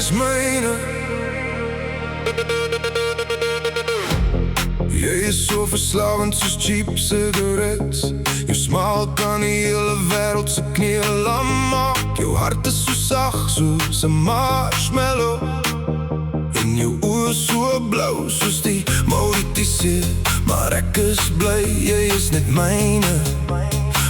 is myne. Jy is so verslawend soos cheap cigarettes. Jou smile kan die hele wêreld se knieë lam maak. Jou hart is so sag soos 'n marshmallow. En jou oë so blou soos die Mauritius. Maar ek is bly, jy is net myne.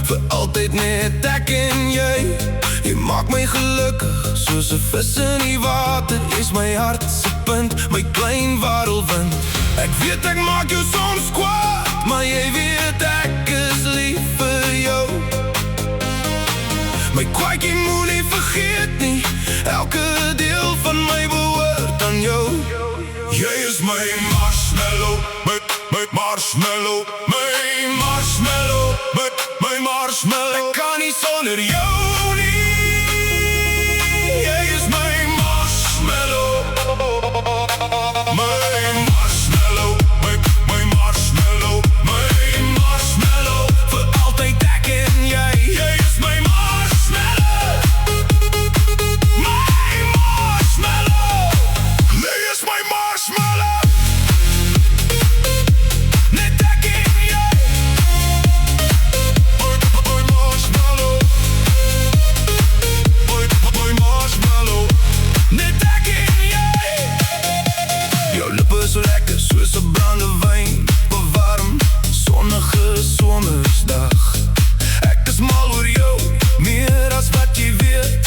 Vir altyd net ek en jy. Jy maak my gelukkig soos 'n vis in die water. Is my hart se punt, my klein warrelwind. Ek weet ek maak jou soms kwaad, maar jy weet ek is lief vir jou. My kwaadjie moenie vergeet nie, elke deel van my behoort aan jou. Jy is my marshmallow, my marshmallow, my marshmallow, my marshmallow. Ek kan nie sonder jou nie. Jy is my marshmallow, my marshmallow, my marshmallow, my marshmallow. Vir altyd ek en jy. Jy is my marshmallow, my marshmallow. Jy is my marshmallow. Net ek en jy. My marshmallow, my marshmallow. Net ek en jy. Jou lippe is so lekker soos 'n brandewyn, bewarm, sonnige somersdag. Ek is mal oor jou, meer as wat jy weet.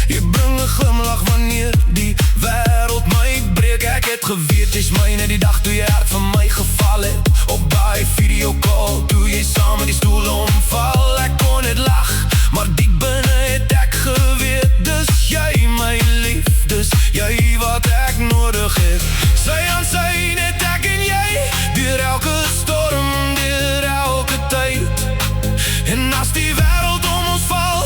Jy bring 'n glimlag wanneer die wêreld my breek. Ek het geweet jy's myne die dag toe jy hart van my geval het. Op daai videocall, toe jy saam met die stoel omval. Ek kon net lag, maar diep binne het ek geweet. Dis jy my lief, dis jy wat ek nodig het. Sy aan sy, net ek en jy. Deur elke storm, deur elke tyd. En as die wêreld om ons val,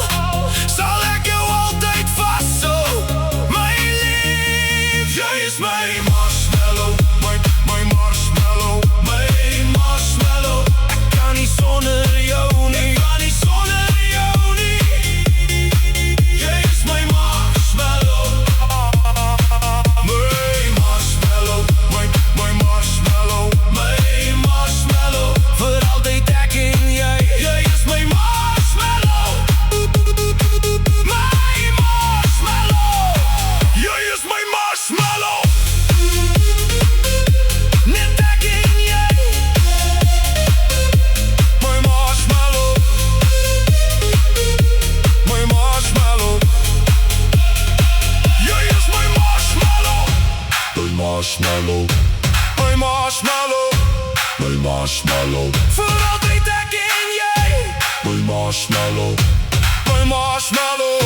sal ek jou altyd vashou. My lief, jy is my marshmallow, my marshmallow, my marshmallow. Ek kan nie sonder jou nie. Ek kan nie sonder jou nie. Jy is my marshmallow, my marshmallow, my marshmallow, my marshmallow. Vir altyd ek en jy. Jy is my marshmallow, my marshmallow. Jy is my marshmallow. Net ek en jy. My marshmallow, my marshmallow. Jy is my marshmallow, my marshmallow, my marshmallow, my marshmallow. Vir altyd ek en jy. My marshmallow, my marshmallow.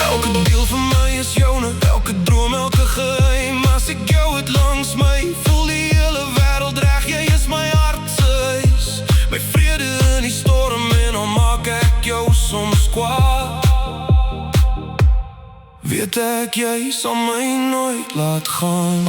Elke deel van my is joune, elke droom, elke geheim. As ek jou het langs my, voel die hele wêreld reg. Jy is my hart se huis, my vrede in die storm. En al maak ek jou soms kwaad, weet ek jy sal my nooit laat gaan.